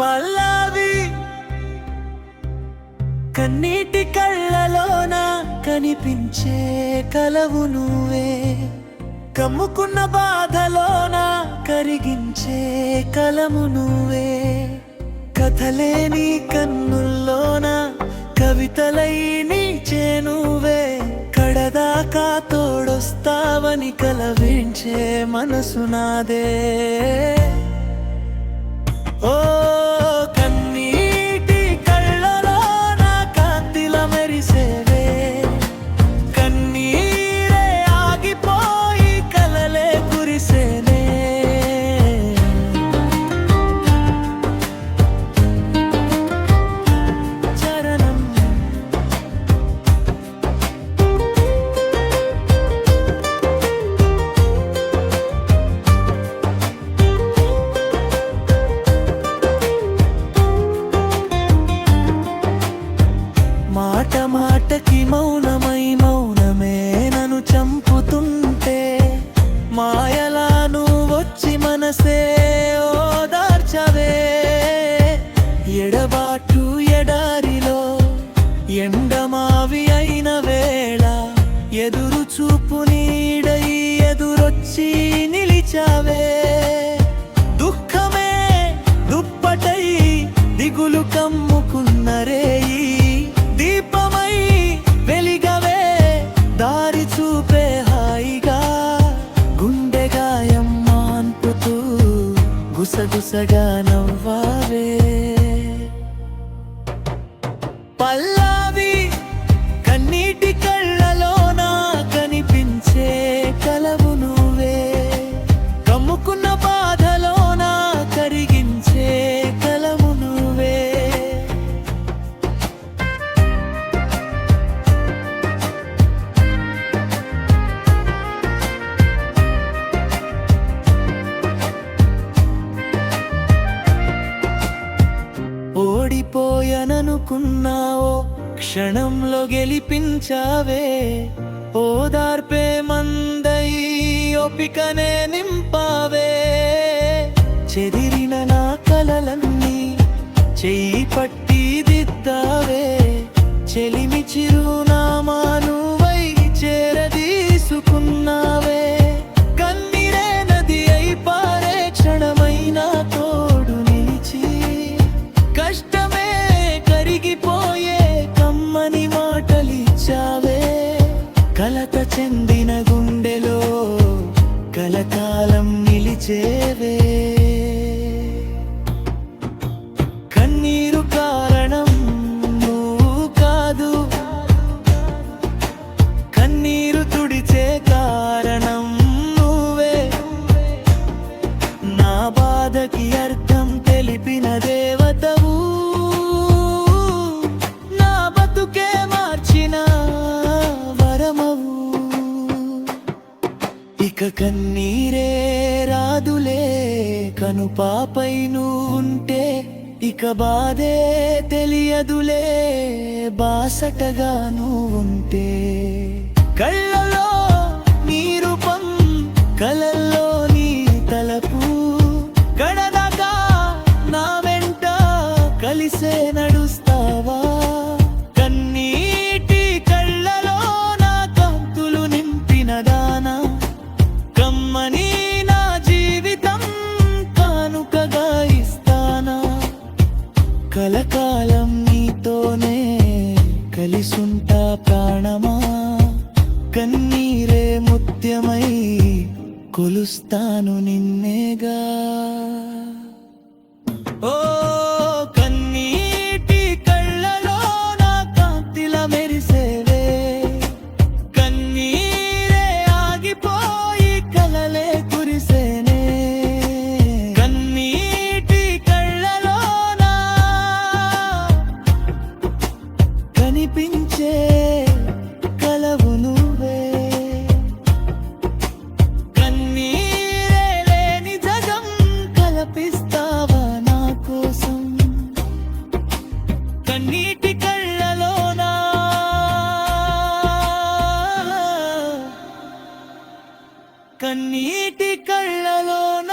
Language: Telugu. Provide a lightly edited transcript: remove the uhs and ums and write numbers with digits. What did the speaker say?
పల్లవి కన్నీటి కళ్ళలోన కనిపించే కలవు నువ్వే, కమ్ముకున్న బాధలోన కరిగించే కలము నువ్వే, కథలేని కన్నుల్లోన కవితలై నీచే నువ్వే, కడదాకా తోడొస్తావని కలవించే మనసు నాదే. ఓ కన్నీటి కళ్ళలోన కాంతిల మెరిసేవే, కన్నీరే ఆగిపోయి కలలే కురిసేనే. చరణం మాట మాటకి మౌనమై మౌనమే నన్ను చంపుతుంటే, మాయలా నువ్వొచ్చి మనసే ఓదార్చవే. ఎడబాటు ఎడారిలో ఎండమావి అయిన వేళ, ఎదురు చూపు నీడై ఎదురొచ్చి నిలిచావే. దుఃఖమే దుప్పటై దిగులు కమ్ముకున్న రేయి, దీపమై వెలిగవే దారి చూపే హాయిగా. గుండె గాయం మాన్పుతూ గుసగుసగా నవ్వావే. పల్లవి కన్నీటి కళ్ళలోన కనిపించే కలవు నువ్వే, కమ్ముకున్న బాధలోన కరిగించే కలము నువ్వే. ఓడిపోయాననుకున్నావో క్షణంలో గెలిపించావే, ఓదార్పే మందై ఓపికనే నింపావే. చెదిరిన నా కలలన్నీ చెయ్యి పట్టి దిద్దావే, చెలిమి చిరునామా నువ్వై చేరదీసుకున్నావే. కన్నీరే నది అయి పారే క్షణమైన తోడు నిలిచి, కష్టమే కరిగిపోయే కమ్మని మాటలిచ్చావే. కలత చెందిన గుండెలో కలకాలం నిలిచేవే. కన్నీరు కారణం నువ్వు కాదు, కన్నీరు తుడిచే కారణం నువ్వే. నా బాధకి అర్థం తెలిపిన దేవతవు, నా బతుకే మార్చిన వరమవు. ఇక కన్నీరే రాదులే కనుపాపై నువ్వుంటే, ఇక బాధే తెలియదులే బాసటగా నువ్వుంటే. కళ్ళలో నీ రూపం కలల్లో నీ తలపు, కడదాకా నా వెంట కలిసే నడుస్తావా. కన్నీటి కళ్ళలో నా కాంతులు నింపిన దానా, కమ్మని నా జీవితం కానుకగా ఇస్తానా. కలకాలం నీతోనే కలిసుంటా ప్రాణమా, కన్నీరే ముత్యమై కొలుస్తాను నిన్నేగా. ఓ కన్నీటి కళ్ళలో నా కాంతిల మెరిసేవే, కన్నీరే ఆగిపోయి కలలే కురిసేనే. కన్నీటి కళ్ళలోన కనిపించే కలవు నువ్వే, కన్నీరే లేని జగం కల్పిస్తావా నా కోసం. కన్నీటి కళ్ళలోన కన్నీటి కళ్ళలోన